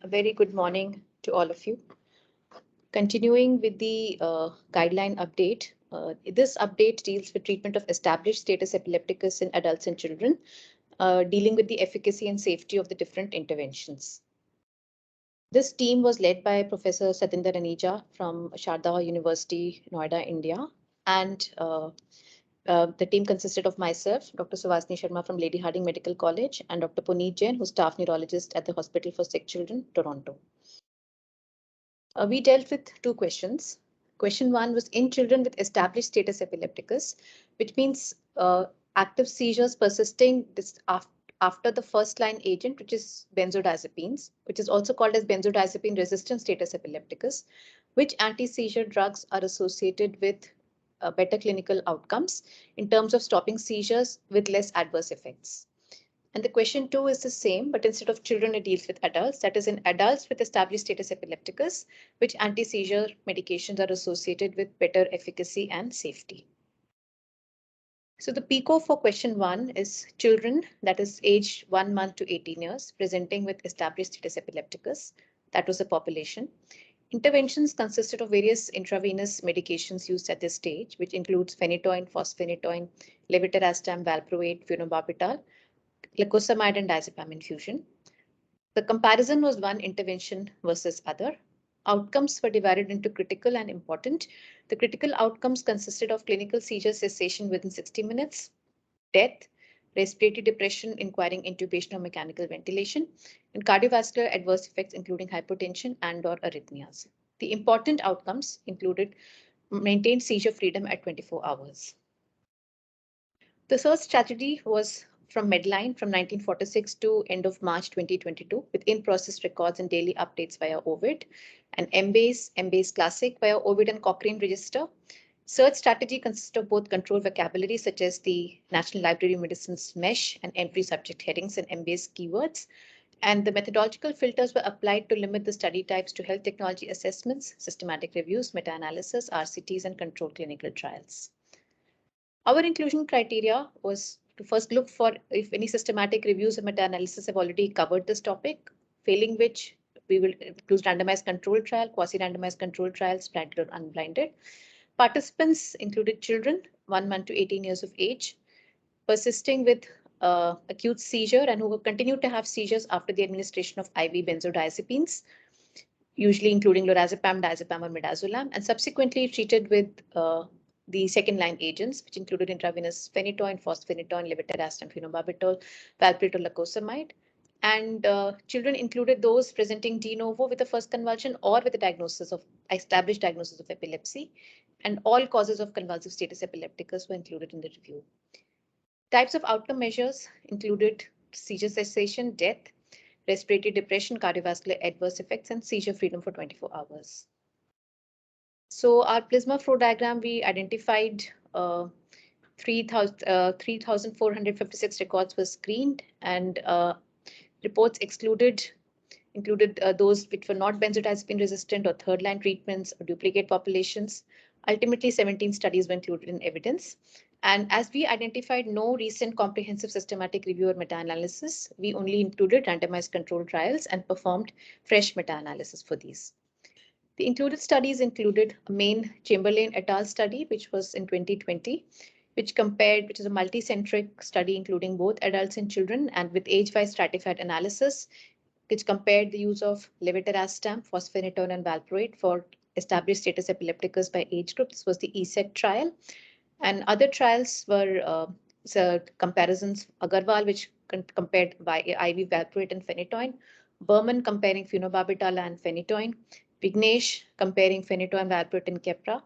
A very good morning to all of you. Continuing with the guideline update, this update deals with treatment of established status epilepticus in adults and children, dealing with the efficacy and safety of the different interventions. This team was led by Professor Satinder Anija from Sharda University, Noida, India, and the team consisted of myself, Dr. Suhasini Sharma from Lady Hardinge Medical College, and Dr. Puneet Jain, who's staff neurologist at the Hospital for Sick Children, Toronto. We dealt with two questions. Question one was in children with established status epilepticus, which means active seizures persisting after the first line agent, which is benzodiazepines, which is also called as benzodiazepine resistant status epilepticus, which anti-seizure drugs are associated with better clinical outcomes in terms of stopping seizures with less adverse effects. And the question two is the same, but instead of children, it deals with adults. That is, in adults with established status epilepticus, which anti-seizure medications are associated with better efficacy and safety. So the PICO for question one is children, that is aged 1 month to 18 years, presenting with established status epilepticus. That was the population. Interventions consisted of various intravenous medications used at this stage, which includes phenytoin, fosphenytoin, levetiracetam, valproate, phenobarbital, lacosamide and diazepam infusion. The comparison was one intervention versus other. Outcomes were divided into critical and important. The critical outcomes consisted of clinical seizure cessation within 60 minutes, death, respiratory depression requiring intubation or mechanical ventilation, and cardiovascular adverse effects including hypotension and/or arrhythmias. The important outcomes included maintained seizure freedom at 24 hours. The search strategy was from Medline from 1946 to end of March 2022 with in-process records and daily updates via Ovid, and Embase Classic via Ovid and Cochrane register. Search strategy consists of both control vocabulary such as the National Library of Medicine's MESH and entry subject headings and Embase keywords. And the methodological filters were applied to limit the study types to health technology assessments, systematic reviews, meta-analysis, RCTs, and controlled clinical trials. Our inclusion criteria was to first look for if any systematic reviews or meta-analysis have already covered this topic, failing which we will include randomized control trial, quasi-randomized control trials, blinded or unblinded. Participants included children 1 month to 18 years of age, persisting with acute seizure and who continue to have seizures after the administration of IV benzodiazepines, usually including lorazepam, diazepam, or midazolam, and subsequently treated with the second-line agents, which included intravenous phenytoin, fosphenytoin, levetiracetam, phenobarbital, valproate, or lacosamide. And children included those presenting de novo with the first convulsion or with a established diagnosis of epilepsy. And all causes of convulsive status epilepticus were included in the review. Types of outcome measures included seizure cessation, death, respiratory depression, cardiovascular adverse effects, and seizure freedom for 24 hours. So our plasma flow diagram, we identified 3,456 records were screened, and reports included those which were not benzodiazepine resistant or third line treatments or duplicate populations. Ultimately, 17 studies were included in evidence. And as we identified no recent comprehensive systematic review or meta-analysis, we only included randomized control trials and performed fresh meta-analysis for these. The included studies included a main Chamberlain et al. Study, which was in 2020, which is a multi-centric study including both adults and children and with age-wise stratified analysis, which compared the use of levetiracetam, fosphenytoin, and valproate for established status epilepticus by age group. This was the ESET trial. And other trials were comparisons, Agarwal, which compared by IV valproate and phenytoin, Berman comparing phenobarbital and phenytoin, Vignesh comparing phenytoin, valproate, and Keppra,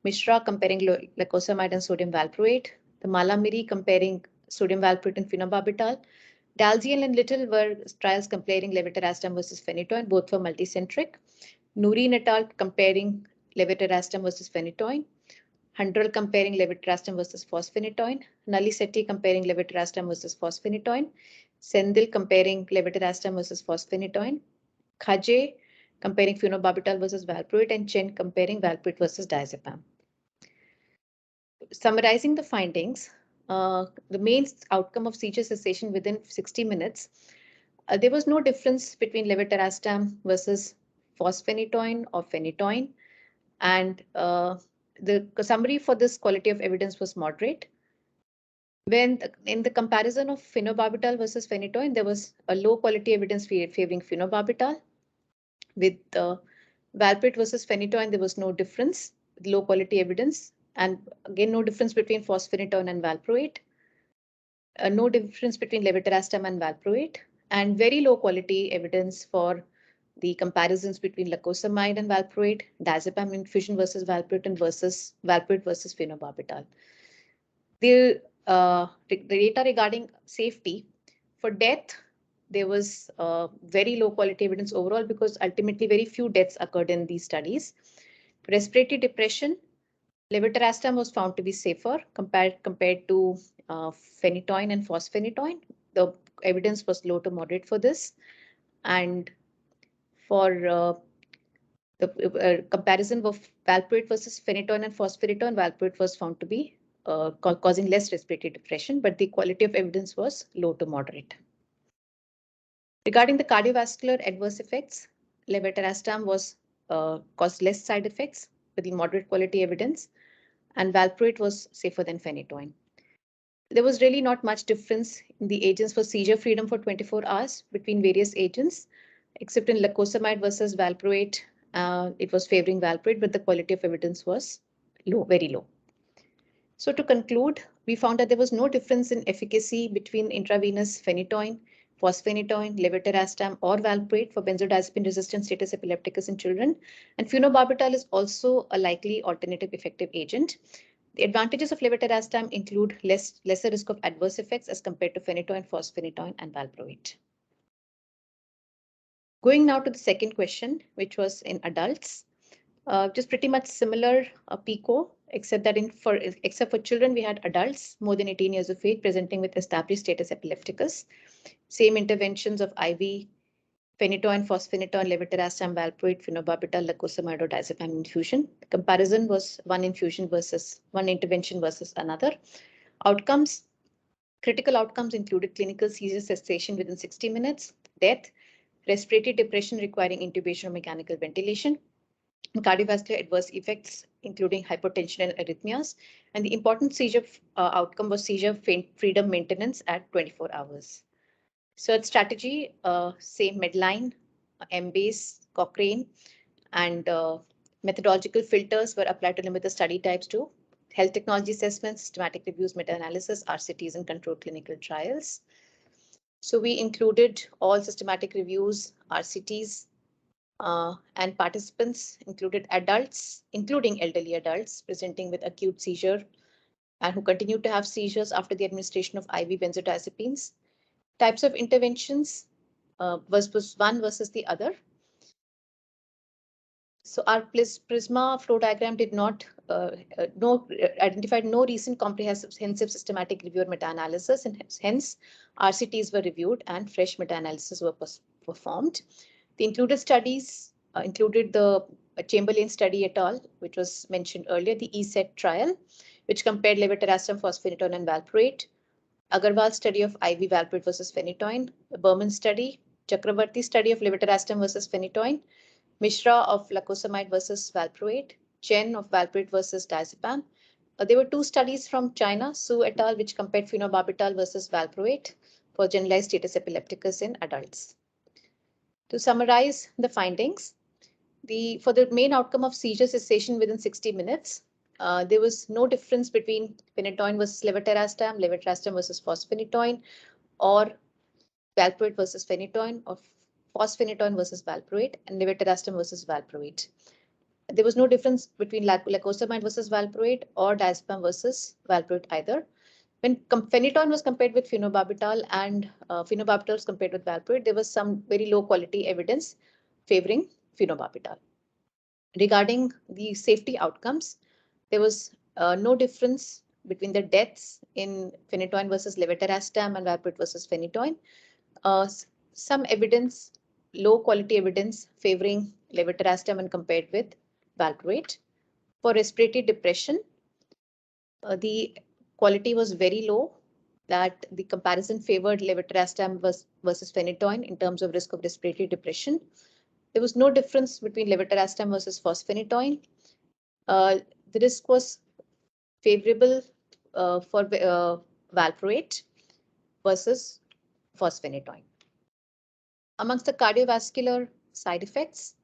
Mishra comparing lacosamide and sodium valproate, the Malamiri comparing sodium valproate and phenobarbital. Dalziel and Little were trials comparing levetiracetam versus phenytoin, both were multicentric. Nooreen et al. Comparing levetiracetam versus phenytoin. Handral comparing levetiracetam versus fosphenytoin. Nalisetti comparing levetiracetam versus fosphenytoin. Sendil comparing levetiracetam versus fosphenytoin. Khaje comparing phenobarbital versus valproate, and Chen comparing valproate versus diazepam. Summarizing the findings, the main outcome of seizure cessation within 60 minutes There was no difference between levetiracetam versus fosphenytoin or phenytoin, and the summary for this quality of evidence was moderate. In the comparison of phenobarbital versus phenytoin, there was a low quality evidence favoring phenobarbital. With valproate versus phenytoin, there was no difference, with low quality evidence, and again, no difference between fosphenytoin and valproate. No difference between levetiracetam and valproate, and very low quality evidence for the comparisons between lacosamide and valproate, diazepam infusion versus valproate, and versus valproate versus phenobarbital. The data regarding safety for death, there was very low quality evidence overall because ultimately very few deaths occurred in these studies. Respiratory depression, levetiracetam was found to be safer compared to phenytoin and fosphenytoin. The evidence was low to moderate for this. And for the comparison of valproate versus phenytoin and fosphenytoin, valproate was found to be causing less respiratory depression, but the quality of evidence was low to moderate. Regarding the cardiovascular adverse effects, levetiracetam was caused less side effects with the moderate quality evidence, and valproate was safer than phenytoin. There was really not much difference in the agents for seizure freedom for 24 hours between various agents, except in lacosamide versus valproate. It was favoring valproate, but the quality of evidence was low, very low. So to conclude, we found that there was no difference in efficacy between intravenous phenytoin, fosphenytoin, levetiracetam, or valproate for benzodiazepine-resistant status epilepticus in children, and phenobarbital is also a likely alternative effective agent. The advantages of levetiracetam include lesser risk of adverse effects as compared to phenytoin, fosphenytoin, and valproate. Going now to the second question, which was in adults. Just pretty much similar PICO, except that except for children, we had adults more than 18 years of age presenting with established status epilepticus. Same interventions of IV, phenytoin, fosphenytoin, levetiracetam, valproate, phenobarbital, lacosamide, or diazepam infusion. The comparison was one intervention versus another. Outcomes, critical outcomes included clinical seizure cessation within 60 minutes, death, respiratory depression requiring intubation or mechanical ventilation, cardiovascular adverse effects, including hypotension and arrhythmias, and the important seizure outcome was seizure freedom maintenance at 24 hours. Search strategy, same Medline, MBASE, Cochrane, and methodological filters were applied to limit the study types to health technology assessments, systematic reviews, meta-analysis, RCTs, and controlled clinical trials. So we included all systematic reviews, RCTs, and participants included adults, including elderly adults presenting with acute seizure and who continued to have seizures after the administration of IV benzodiazepines. Types of interventions was one versus the other. So our Prisma flow diagram did not identified no recent comprehensive systematic review or meta-analysis, and hence RCTs were reviewed and fresh meta-analysis were performed. The included studies included the Chamberlain study et al., which was mentioned earlier, the ESET trial, which compared levetiracetam, fosphenytoin, and valproate, Agarwal study of IV valproate versus phenytoin, the Berman study, Chakravarti study of levetiracetam versus phenytoin, Mishra of lacosamide versus valproate, Chen of valproate versus diazepam. There were two studies from China, Su et al., which compared phenobarbital versus valproate for generalized status epilepticus in adults. To summarize the findings, for the main outcome of seizure cessation within 60 minutes, there was no difference between phenytoin versus levetiracetam, levetiracetam versus fosphenytoin, or valproate versus phenytoin, or fosphenytoin versus valproate, and levetiracetam versus valproate. There was no difference between lacosamide versus valproate or diazepam versus valproate either. When phenytoin was compared with phenobarbital and phenobarbital was compared with valproate, there was some very low quality evidence favoring phenobarbital. Regarding the safety outcomes, there was no difference between the deaths in phenytoin versus levetiracetam and valproate versus phenytoin. Some evidence, low quality evidence favoring levetiracetam when compared with valproate. For respiratory depression, the quality was very low that the comparison favored levetiracetam versus phenytoin in terms of risk of respiratory depression. There was no difference between levetiracetam versus fosphenytoin. The risk was favorable for valproate versus fosphenytoin. Amongst the cardiovascular side effects,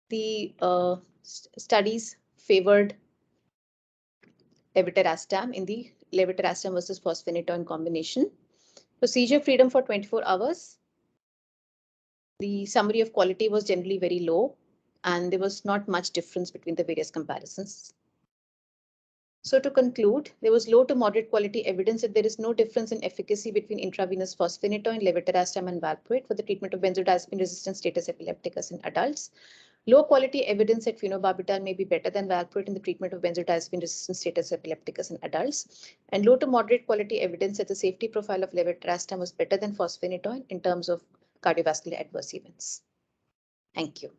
the studies favored levetiracetam in the levetiracetam versus fosphenytoin combination. So seizure freedom for 24 hours. The summary of quality was generally very low, and there was not much difference between the various comparisons. So to conclude, there was low to moderate quality evidence that there is no difference in efficacy between intravenous fosphenytoin, levetiracetam, and valproate for the treatment of benzodiazepine-resistant status epilepticus in adults. Low quality evidence that phenobarbital may be better than valproate in the treatment of benzodiazepine-resistant status epilepticus in adults. And low to moderate quality evidence that the safety profile of levetiracetam was better than fosphenytoin in terms of cardiovascular adverse events. Thank you.